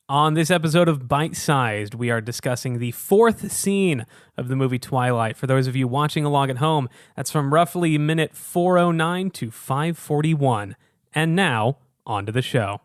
On this episode of Bite Sized, we are discussing the fourth scene of the movie Twilight. For those of you watching along at home, that's from roughly minute 409 to 541. And now, on to the show.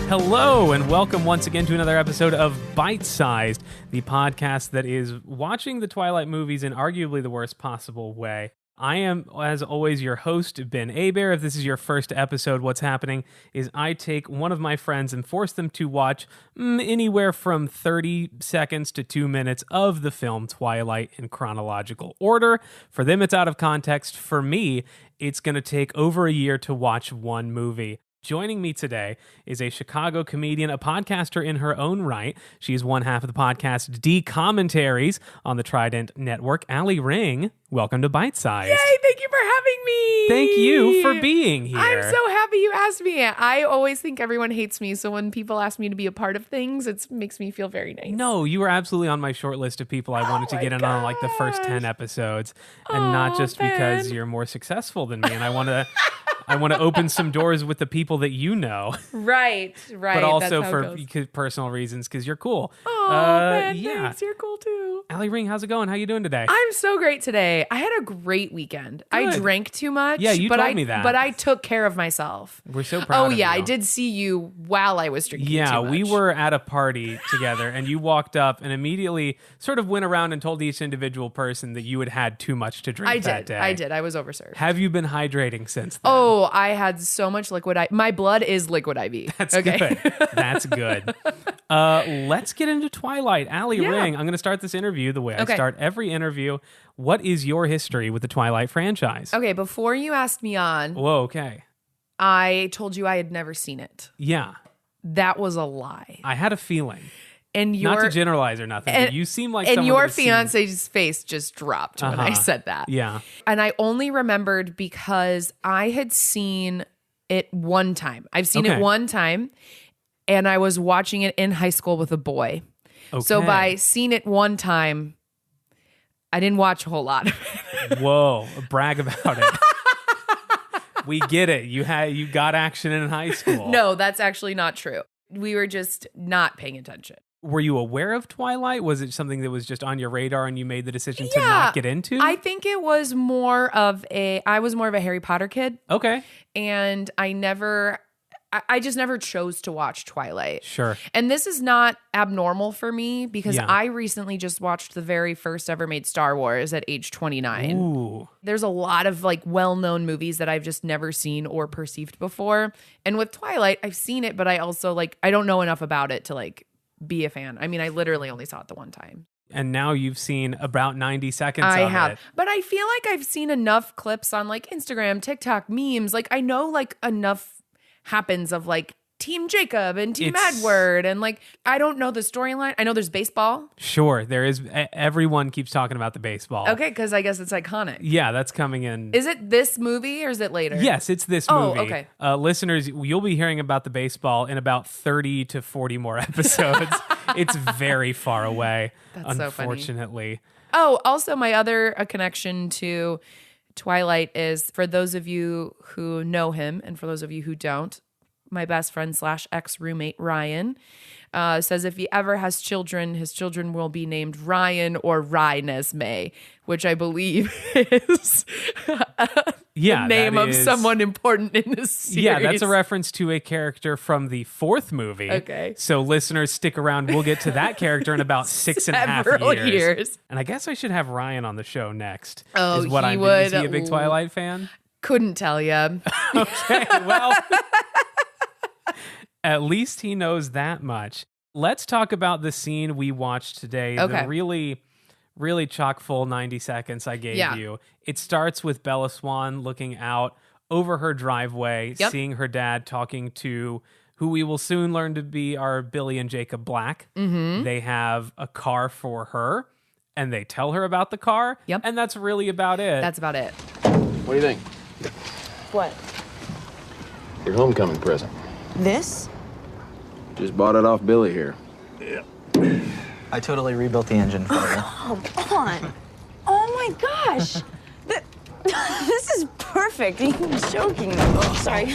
Hello, and welcome once again to another episode of Bite Sized, the podcast that is watching the Twilight movies in arguably the worst possible way. I am, as always, your host, Ben Abair. If this is your first episode, what's happening is I take one of my friends and force them to watch anywhere from 30 seconds to 2 minutes of the film Twilight in chronological order. For them, it's out of context. For me, it's going to take over a year to watch one movie. Joining me today is a Chicago comedian, a podcaster in her own right. She's one half of the podcast D-Commentaries on the Trident Network. Allie Ring, welcome to Bite Size. Yay, thank you for having me. Thank you for being here. I'm so happy you asked me. I always think everyone hates me, so when people ask me to be a part of things, it makes me feel very nice. No, you were absolutely on my short list of people I wanted to get in on like the first 10 episodes, and not just because you're more successful than me, and I want to open some doors with the people that you know. Right. But also for personal reasons, because you're cool. Oh, man, thanks. You're cool too. Allie Ring, how's it going? How you doing today? I'm so great today. I had a great weekend. Good. I drank too much. Yeah, you told me that. But I took care of myself. We're so proud of you. Oh, yeah, I did see you while I was drinking too much. We were at a party together, and you walked up and immediately sort of went around and told each individual person that you had had too much to drink that day. I did. I was overserved. Have you been hydrating since then? Oh, I had so much liquid. My blood is liquid IV. That's good. That's good. Let's get into Twilight. Allie Ring, I'm going to start this interview the way I start every interview. What is your history with the Twilight franchise? Okay, before you asked me on... Whoa, okay. I told you I had never seen it. Yeah. That was a lie. I had a feeling. And not to generalize or nothing, but you seem like someone... And your fiance's face just dropped when I said that. Yeah. And I only remembered because I had seen it one time. I've seen it one time, and I was watching it in high school with a boy. Okay. So by seeing it one time, I didn't watch a whole lot of it. Whoa, brag about it. We get it. You got action in high school. No, that's actually not true. We were just not paying attention. Were you aware of Twilight? Was it something that was just on your radar and you made the decision to not get into? I think it was I was more of a Harry Potter kid. Okay. And I just never chose to watch Twilight. Sure. And this is not abnormal for me because I recently just watched the very first ever made Star Wars at age 29. Ooh. There's a lot of like well-known movies that I've just never seen or perceived before. And with Twilight, I've seen it, but I also I don't know enough about it to be a fan. I mean, I literally only saw it the one time. And now you've seen about 90 seconds of it. But I feel like I've seen enough clips on Instagram, TikTok, memes. I know enough happens of Team Jacob and Team Edward, and I don't know the storyline. I know there's baseball. Sure, there is. Everyone keeps talking about the baseball. Okay, because I guess it's iconic. Yeah, that's coming in. Is it this movie or is it later? Yes, it's this movie. Oh, okay. Listeners, you'll be hearing about the baseball in about 30 to 40 more episodes. It's very far away, that's unfortunately. So funny. Oh, also my other connection to Twilight is, for those of you who know him and for those of you who don't, my best friend / ex-roommate Ryan says if he ever has children, his children will be named Ryan or Rainesmee, which I believe is the name of someone important in this series. Yeah, that's a reference to a character from the fourth movie. Okay. So listeners, stick around. We'll get to that character in about 6.5 years. And I guess I should have Ryan on the show next. Oh, is what he I'm would. Is he a big Twilight fan? Couldn't tell you. Okay, well... At least he knows that much. Let's talk about the scene we watched today. Okay. The really, really chock full 90 seconds I gave you. It starts with Bella Swan looking out over her driveway, seeing her dad talking to who we will soon learn to be our Billy and Jacob Black. Mm-hmm. They have a car for her, and they tell her about the car. Yep. And that's really about it. That's about it. What do you think? What? Your homecoming present. This? Just bought it off Billy here. I totally rebuilt the engine for you. Oh, come on. Oh, my gosh. This is perfect. Are you joking? Sorry.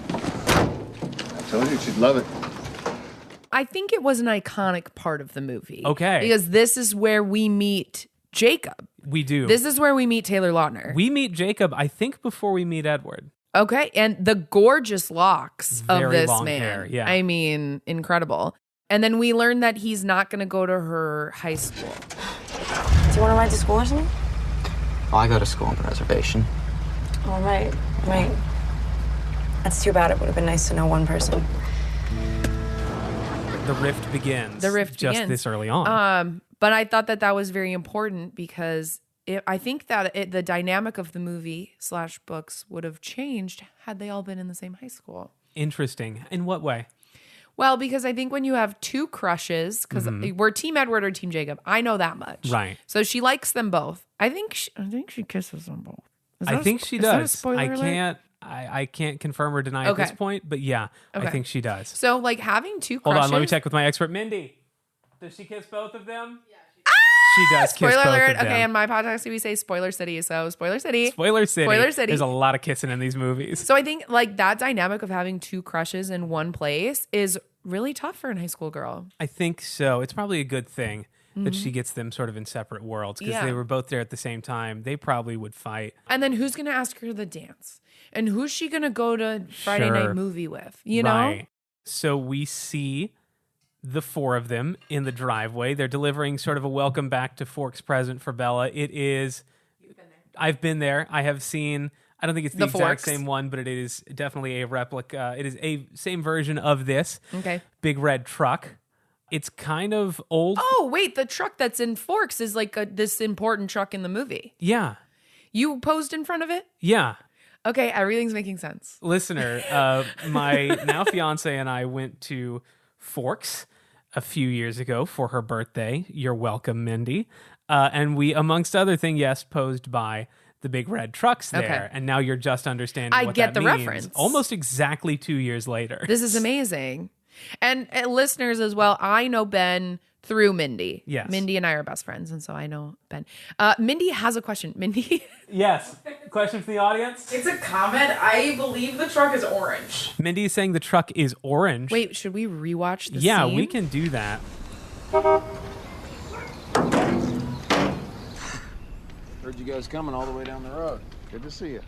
I told you she'd love it. I think it was an iconic part of the movie. Okay. Because this is where we meet Jacob. We do. This is where we meet Taylor Lautner. We meet Jacob, I think, before we meet Edward. Okay. And the gorgeous locks of Very this long man. hair, yeah. I mean, incredible. And then we learn that he's not going to go to her high school. Do you want to ride to school or something? Oh, I go to school on the reservation. Oh, right. That's too bad. It would have been nice to know one person. The rift begins. Just begins. This early on. But I thought that was very important because I think that the dynamic of the movie / books would have changed had they all been in the same high school. Interesting. In what way? Well, because I think when you have two crushes, because we're Team Edward or Team Jacob, I know that much. Right. So she likes them both. I think she kisses them both. I think she does. Is that a spoiler alert? I can't confirm or deny at this point, but yeah, I think she does. So like having two crushes. Hold on, let me check with my expert, Mindy. Does she kiss both of them? Yeah, she does. Kiss Spoiler both alert. of them. Okay, in my podcast we say Spoiler City, so Spoiler City. Spoiler City. Spoiler City. There's a lot of kissing in these movies. So I think like that dynamic of having two crushes in one place is really tough for a high school girl. I think so. It's probably a good thing that she gets them sort of in separate worlds because they were both there at the same time. They probably would fight. And then who's going to ask her to dance? And who's she going to go to Friday night movie with? You know? Right. So we see the four of them in the driveway. They're delivering sort of a welcome back to Forks present for Bella. It is... You've been there. I've been there. I have seen... I don't think it's the exact Forks. same one, but it is definitely a replica. It is a same version of this. Okay. Big red truck. It's kind of old. Oh, wait, the truck that's in Forks is like this important truck in the movie. Yeah. You posed in front of it? Yeah. Okay, everything's making sense. Listener, my now fiance and I went to Forks a few years ago for her birthday. You're welcome, Mindy. And we, amongst other things, posed by the big red trucks there. Okay. And now you're just understanding I what get that the means. reference. Almost exactly 2 years later. This is amazing. And listeners as well, I know Ben through Mindy. Yes. Mindy and I are best friends, and so I know Ben. Mindy has a question. Mindy? Yes. Question from the audience? It's a comment. I believe the truck is orange. Mindy is saying the truck is orange. Wait, should we rewatch the Yeah, scene? we can do that. Heard you guys coming all the way down the road. Good to see you.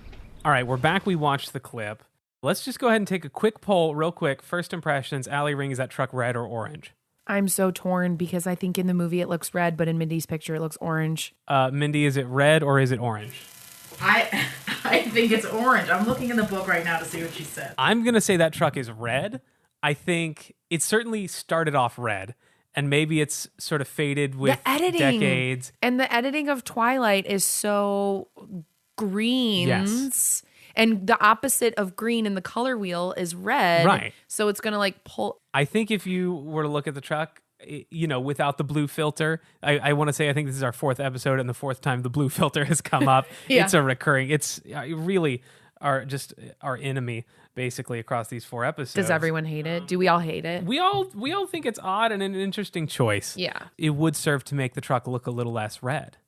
All right, we're back. We watched the clip. Let's just go ahead and take a quick poll real quick. First impressions, Allie Ring, is that truck red or orange? I'm so torn because I think in the movie it looks red, but in Mindy's picture it looks orange. Mindy, is it red or is it orange? I think it's orange. I'm looking in the book right now to see what she said. I'm going to say that truck is red. I think it certainly started off red, and maybe it's sort of faded with the editing. decades. And the editing of Twilight is so greens. Yes. And the opposite of green in the color wheel is red. Right. So it's going to like pull. I think if you were to look at the truck, without the blue filter, I want to say I think this is our 4th episode and the 4th time the blue filter has come up. Yeah. It's a recurring, it's really our enemy basically across these 4 episodes. Does everyone hate it? Do we all hate it? We all think it's odd and an interesting choice. Yeah. It would serve to make the truck look a little less red.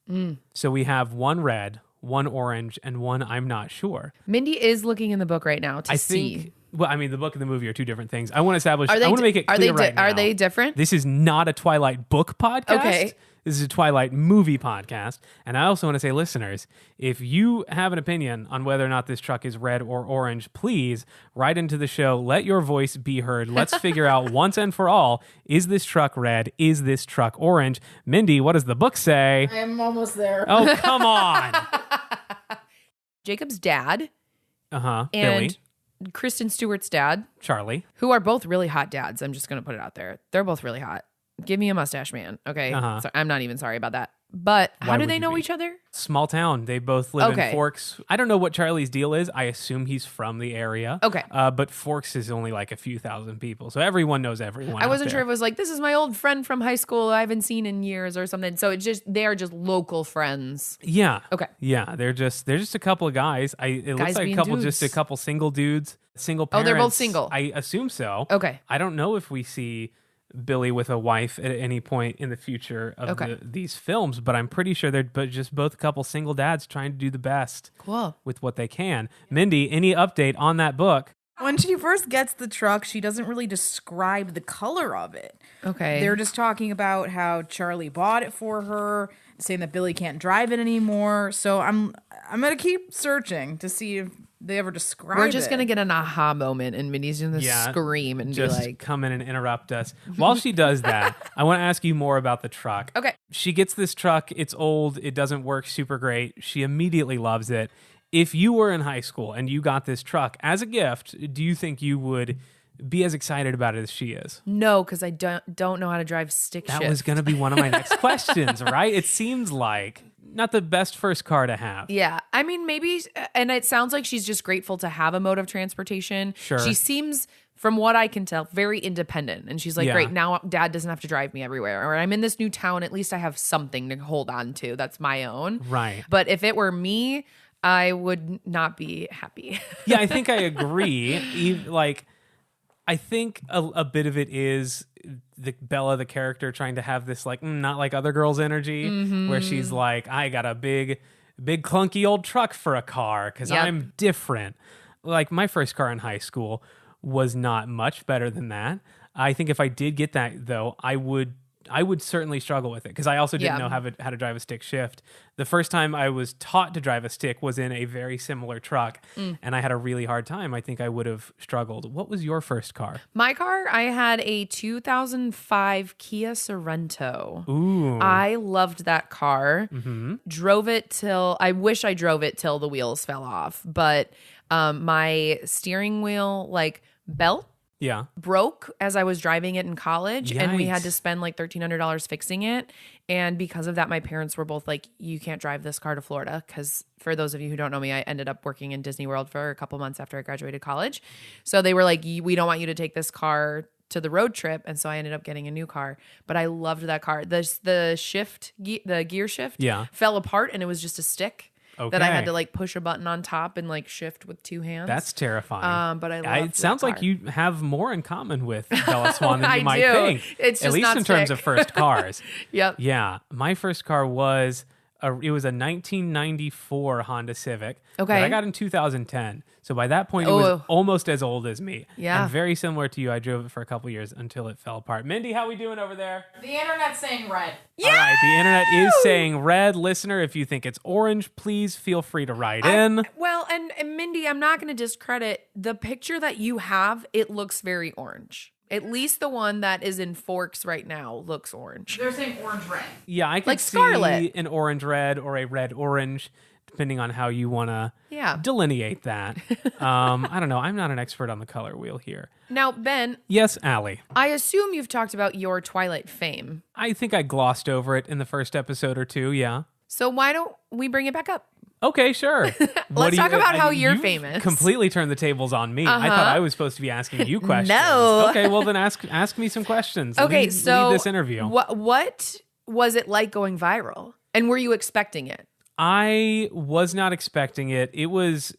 So we have one red, one orange, and one I'm not sure. Mindy is looking in the book right now to see. Well, I mean, the book and the movie are 2 different things. I want to establish. Are they I want to make it clear right now. Are they different? This is not a Twilight book podcast. Okay. This is a Twilight movie podcast. And I also want to say, listeners, if you have an opinion on whether or not this truck is red or orange, please write into the show. Let your voice be heard. Let's figure out once and for all, is this truck red? Is this truck orange? Mindy, what does the book say? I'm almost there. Oh, come on. Jacob's dad Billy. and Kristen Stewart's dad, Charlie. who are both really hot dads. I'm just going to put it out there. They're both really hot. Give me a mustache man. Okay. So I'm not even sorry about that. But Why how do would they you know be? each other? Small town. They both live Okay. in Forks. I don't know what Charlie's deal is. I assume he's from the area. Okay. But Forks is only like a few thousand people. So everyone knows everyone. I out wasn't there. sure if it was like, this is my old friend from high school I haven't seen in years or something. So it's just, they are just local friends. Yeah. Okay. Yeah. They're just a couple of guys. It looks Guys like being just a dudes. couple single dudes, single Oh, parents. they're both single. I assume so. Okay. I don't know if we see Billy with a wife at any point in the future of Okay. these films, but I'm pretty sure they're just both a couple single dads trying to do the best Cool. with what they can. Mindy, any update on that book? When she first gets the truck, she doesn't really describe the color of it. Okay. They're just talking about how Charlie bought it for her, saying that Billy can't drive it anymore. So I'm gonna keep searching to see if they ever describe it. We're just going to get an aha moment and Minnie's going to scream and just be like, come in and interrupt us. While she does that, I want to ask you more about the truck. okay. She gets this truck. It's old. It doesn't work super great. She immediately loves it. If you were in high school and you got this truck as a gift, do you think you would be as excited about it as she is? No, because I don't know how to drive stick shift. That was going to be one of my next questions, right? It seems like not the best first car to have. Yeah. I mean, maybe, and it sounds like she's just grateful to have a mode of transportation. Sure. She seems, from what I can tell, very independent. And she's like, Yeah. great, now dad doesn't have to drive me everywhere. Or I'm in this new town, at least I have something to hold on to that's my own. Right. But if it were me, I would not be happy. Yeah, I think I agree. I think a bit of it is Bella, the character, trying to have this like not like other girls energy, where she's like, I got a big clunky old truck for a car because Yep. I'm different. Like my first car in high school was not much better than that. I think if I did get that though, I would certainly struggle with it because I also didn't know how to drive a stick shift. The first time I was taught to drive a stick was in a very similar truck, and I had a really hard time. I think I would have struggled. What was your first car? My car, I had a 2005 Kia Sorento. Ooh. I loved that car. Drove it till, I wish I drove it till the wheels fell off, but my steering wheel like belt Yeah. broke as I was driving it in college, and we had to Yikes. spend like $1,300 fixing it. And because of that, my parents were both like, you can't drive this car to Florida. Because for those of you who don't know me, I ended up working in Disney World for a couple months after I graduated college. So they were like, we don't want you to take this car to the road trip. And so I ended up getting a new car. But I loved that car. The gear shift Yeah. fell apart, and it was just a stick that I Okay. had to like push a button on top and like shift with two hands. That's terrifying. But I It loved sounds that like car. you have more in common with Bella Swan than I you might do. think. It's At just least not in terms stick. of first cars. Yep. Yeah, my first car was a 1994 Honda Civic. Okay. That I got in 2010. So by that point, it was Oh. almost as old as me. Yeah. And very similar to you. I drove it for a couple years until it fell apart. Mindy, how we doing over there? The internet's saying red. All right, the internet is saying red. Listener, if you think it's orange, please feel free to write in. Well, and Mindy, I'm not going to discredit the picture that you have. It looks very orange. At least the one that is in Forks right now looks orange. They're saying orange red. Yeah, I can Like see Scarlet. an orange red or a red orange, depending on how you want to Yeah. delineate that. I don't know. I'm not an expert on the color wheel here. Now, Ben, Yes, Allie. I assume you've talked about your Twilight fame. I think I glossed over it in the first episode or two. Yeah. So why don't we bring it back up? Okay, sure. Let's talk about how you're you famous. Completely turned the tables on me. I thought I was supposed to be asking you questions. No. Okay, well then ask me some questions. Okay, lead this interview. What was it like going viral? And were you expecting it? I was not expecting it. It was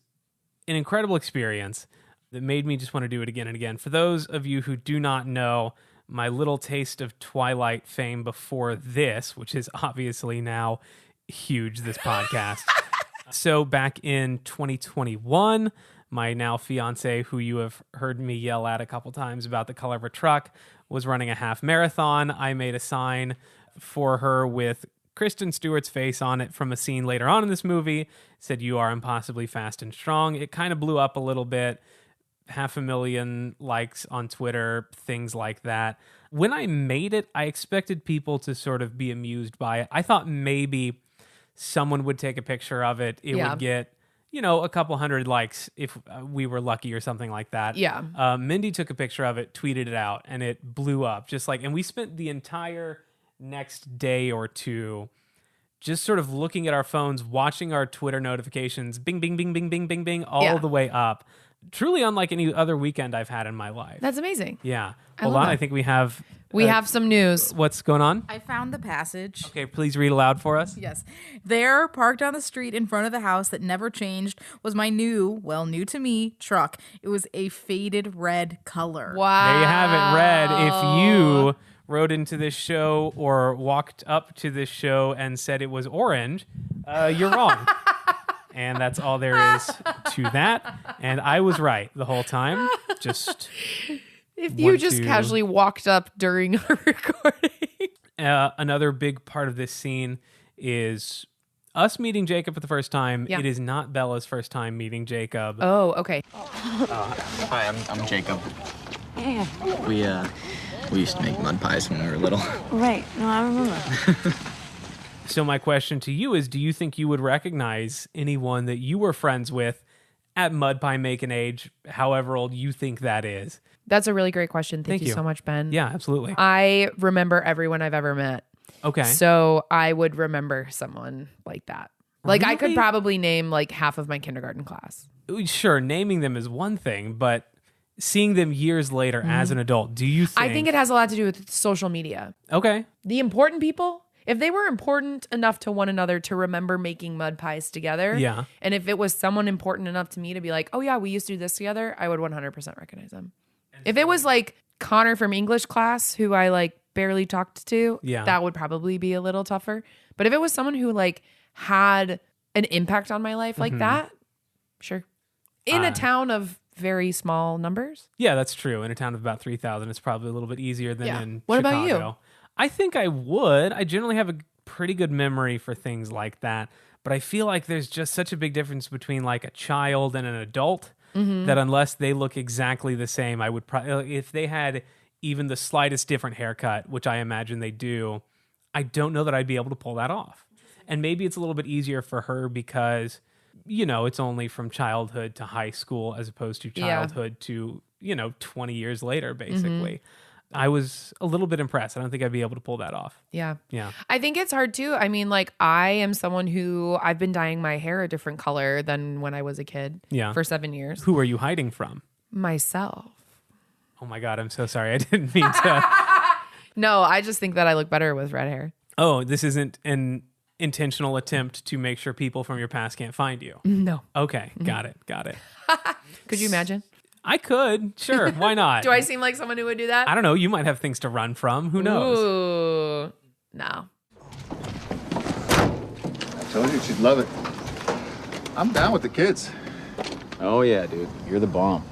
an incredible experience that made me just want to do it again and again. For those of you who do not know my little taste of Twilight fame before this, which is obviously now huge, this podcast. So back in 2021, my now fiance, who you have heard me yell at a couple times about the color of her truck, was running a half marathon. I made a sign for her with Kristen Stewart's face on it from a scene later on in this movie. It said, "You are impossibly fast and strong." It kind of blew up a little bit. 500,000 likes on Twitter, things like that. When I made it, I expected people to sort of be amused by it. I thought maybe someone would take a picture of it. It would get, a couple hundred likes if we were lucky or something like that. Yeah. Mindy took a picture of it, tweeted it out, and it blew up. And we spent the entire next day or two just sort of looking at our phones, watching our Twitter notifications, bing, bing, bing, bing, bing, bing, bing, all the way up. Truly unlike any other weekend I've had in my life. That's amazing. Yeah. I Hold love on. that. I think we have... We have some news. What's going on? I found the passage. Okay, please read aloud for us. Yes. There, parked on the street in front of the house that never changed, was my new to me, truck. It was a faded red color. Wow. There you have it, Red. If you wrote into this show or walked up to this show and said it was orange, you're wrong. And that's all there is to that. And I was right the whole time. Just... If you just casually walked up during a recording. Another big part of this scene is us meeting Jacob for the first time. Yeah. It is not Bella's first time meeting Jacob. Oh, okay. Hi, I'm Jacob. Yeah. We used to make mud pies when we were little. Right. No, I remember. So my question to you is, do you think you would recognize anyone that you were friends with at mud pie making age, however old you think that is? That's a really great question. Thank Thank you you. so much, Ben. Yeah, absolutely. I remember everyone I've ever met. Okay. So I would remember someone like that. Like I could Really? probably name like half of my kindergarten class. Sure, naming them is one thing, but seeing them years later as an adult, do you think... I think it has a lot to do with social media. Okay. The important people, if they were important enough to one another to remember making mud pies together, Yeah. and if it was someone important enough to me to be like, oh yeah, we used to do this together, I would 100% recognize them. If it was like Connor from English class, who I like barely talked to, Yeah. that would probably be a little tougher. But if it was someone who like had an impact on my life like that, sure. In a town of very small numbers. Yeah, that's true. In a town of about 3,000, it's probably a little bit easier than Yeah. in What about Chicago. you? I think I would. I generally have a pretty good memory for things like that. But I feel like there's just such a big difference between like a child and an adult that unless they look exactly the same, I would probably, if they had even the slightest different haircut, which I imagine they do, I don't know that I'd be able to pull that off. And maybe it's a little bit easier for her because, you know, it's only from childhood to high school as opposed to childhood to, 20 years later, basically. I was a little bit impressed. I don't think I'd be able to pull that off. Yeah. Yeah. I think it's hard too. I mean, like I am someone who I've been dyeing my hair a different color than when I was a kid Yeah. for 7 years. Who are you hiding from? Myself. Oh my God, I'm so sorry. I didn't mean to. No, I just think that I look better with red hair. Oh, this isn't an intentional attempt to make sure people from your past can't find you. No. Okay, got it. Could you imagine? I could, sure. Why not? Do I seem like someone who would do that? I don't know. You might have things to run from. Who knows? Ooh. No. I told you she'd love it. I'm down with the kids. Oh, yeah, dude. You're the bomb.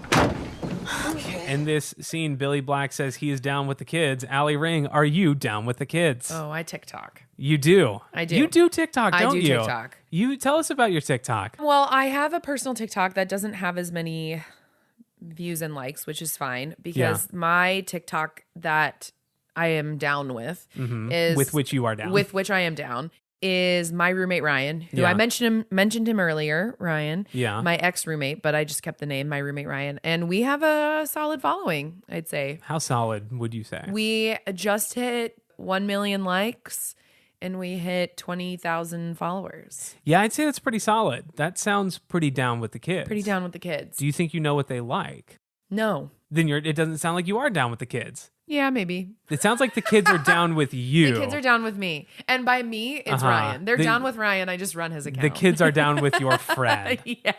In this scene, Billy Black says he is down with the kids. Allie Ring, are you down with the kids? Oh, I TikTok. You do. I do. You do TikTok, I don't do you? TikTok. You tell us about your TikTok. Well, I have a personal TikTok that doesn't have as many views and likes, which is fine because my TikTok that I am down with is With which you are down. With which I am down is my roommate Ryan, who Yeah. I mentioned him earlier, Ryan. Yeah. My ex-roommate, but I just kept the name, my roommate Ryan. And we have a solid following, I'd say. How solid would you say? We just hit 1 million likes and we hit 20,000 followers. Yeah, I'd say that's pretty solid. That sounds pretty down with the kids. Pretty down with the kids. Do you think you know what they like? No. Then it doesn't sound like you are down with the kids. Yeah, maybe. It sounds like the kids are down with you. The kids are down with me. And by me, it's Ryan. They're down with Ryan. I just run his account. The kids are down with your friend. Yeah.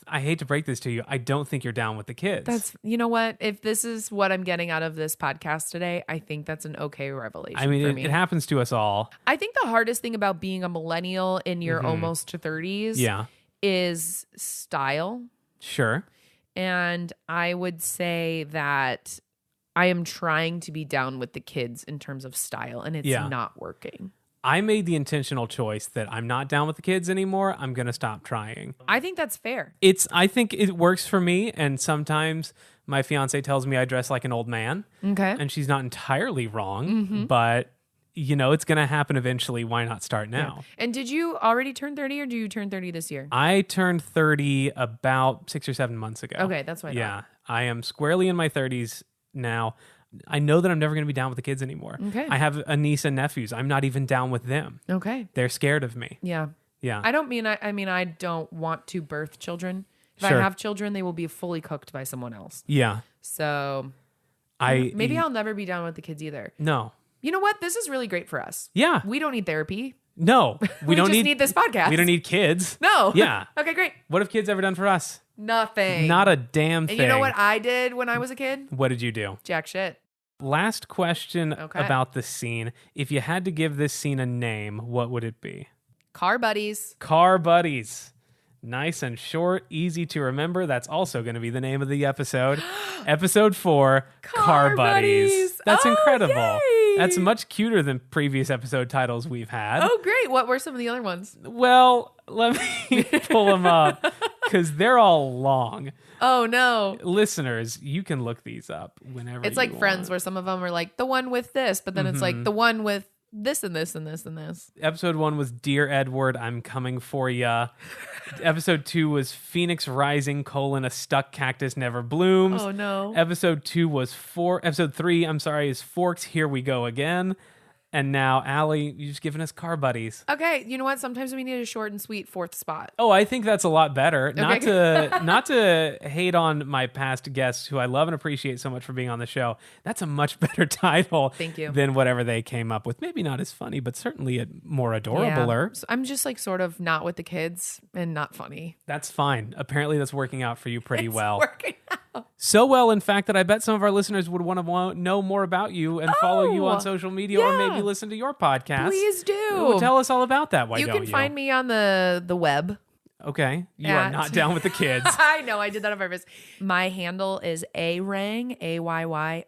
I hate to break this to you. I don't think you're down with the kids. You know what? If this is what I'm getting out of this podcast today, I think that's an okay revelation I mean, for me. it happens to us all. I think the hardest thing about being a millennial in your almost 30s Yeah. is style. Sure. And I would say that I am trying to be down with the kids in terms of style, and it's not working. I made the intentional choice that I'm not down with the kids anymore. I'm going to stop trying. I think that's fair. I think it works for me. And sometimes my fiance tells me I dress like an old man. Okay. And she's not entirely wrong, but it's going to happen eventually. Why not start now? And did you already turn 30 or do you turn 30 this year? I turned 30 about 6 or 7 months ago. Okay, that's what I thought. Yeah. I am squarely in my 30s now. I know that I'm never going to be down with the kids anymore. Okay. I have a niece and nephews. I'm not even down with them. Okay. They're scared of me. Yeah. Yeah. I don't want to birth children. If Sure. I have children, they will be fully cooked by someone else. Yeah. So maybe I'll never be down with the kids either. No. You know what? This is really great for us. Yeah. We don't need therapy. No. We don't just need this podcast. We don't need kids. No. Yeah. Okay, great. What have kids ever done for us? Nothing. Not a damn thing. And you know what I did when I was a kid? What did you do? Jack shit. Last question Okay. about the scene. If you had to give this scene a name, what would it be? Car buddies. Car Buddies. Nice and short, easy to remember. That's also going to be the name of the episode. Episode 4, Car Buddies. That's incredible. Yay. That's much cuter than previous episode titles we've had. Oh, great. What were some of the other ones? Well, let me pull them up because they're all long. Oh, no. Listeners, you can look these up whenever It's like you Friends want. where some of them are like the one with this, but then it's like the one with this and this and this and this. Episode 1 was Dear Edward, I'm Coming For Ya. Episode 2 was Phoenix Rising, a stuck cactus never blooms. Oh, no. Episode 3, is Forks, Here We Go Again. And now, Allie, you've just given us Car Buddies. Okay, you know what? Sometimes we need a short and sweet fourth spot. Oh, I think that's a lot better. Not Okay. not to hate on my past guests, who I love and appreciate so much for being on the show. That's a much better title Thank you. than whatever they came up with. Maybe not as funny, but certainly more adorabler. So I'm just like sort of not with the kids and not funny. That's fine. Apparently that's working out for you pretty well. Working out. So well, in fact, that I bet some of our listeners would want to know more about you and follow you on social media or yeah. maybe listen to your podcast. Please do. Ooh, tell us all about that. Why You don't can find me on the web. Okay. You are at- not down with the kids. I know, I did that on purpose. My handle is Ayrang, AYYRAANG.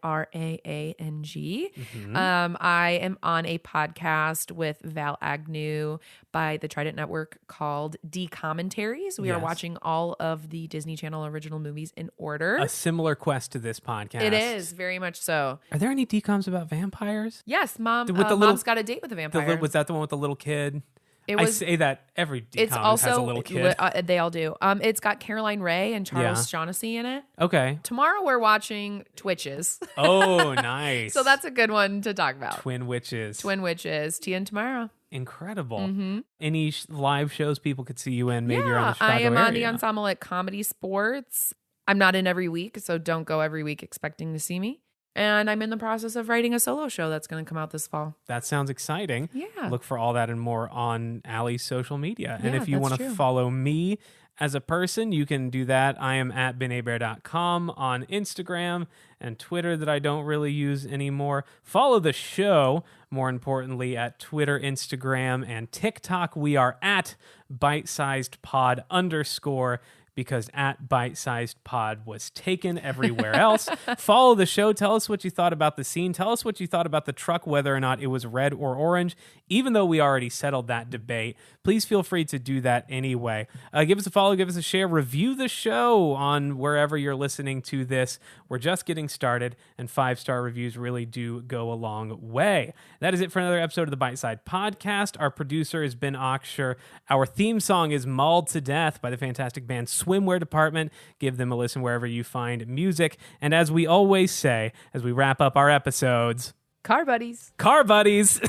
I am on a podcast with Val Agnew by the Trident Network called D-Commentaries. We are Yes. watching all of the Disney Channel original movies in order. A similar quest to this podcast. It is, very much so. Are there any decoms about vampires? Yes, Mom. With the little- Mom's got a date with a vampire. Was that the one with the little kid? It I was- say that every decom It's also has a little kid. they all do. It's got Caroline Rhea and Charles Shaughnessy in it. Okay. Tomorrow we're watching Twitches. Oh, nice. So that's a good one to talk about. Twin Witches. Twin Witches. Tia and Tamara. Incredible. Any live shows people could see you in? Maybe you're on the Chicago I am on the area. ensemble at Comedy Sports. I'm not in every week, so don't go every week expecting to see me. And I'm in the process of writing a solo show that's going to come out this fall. That sounds exciting. Yeah. Look for all that and more on Allie's social media. And Yeah, if you that's want to true. follow me as a person, you can do that. I am at benabear.com on Instagram and Twitter that I don't really use anymore. Follow the show, more importantly, at Twitter, Instagram, and TikTok. We are at bitesizedpod_, because at Bite-Sized Pod was taken everywhere else. Follow the show. Tell us what you thought about the scene. Tell us what you thought about the truck, whether or not it was red or orange. Even though we already settled that debate, please feel free to do that anyway. Give us a follow, give us a share, review the show on wherever you're listening to this. We're just getting started, and 5-star reviews really do go a long way. That is it for another episode of the Bite Side Podcast. Our producer is Ben Oxshire. Our theme song is Mauled to Death by the fantastic band Swimwear Department. Give them a listen wherever you find music. And as we always say, as we wrap up our episodes, Car buddies. Car Buddies.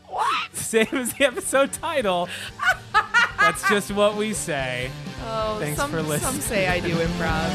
What? Same as the episode title. That's just what we say. Oh, Thanks for listening. Some say I do improv.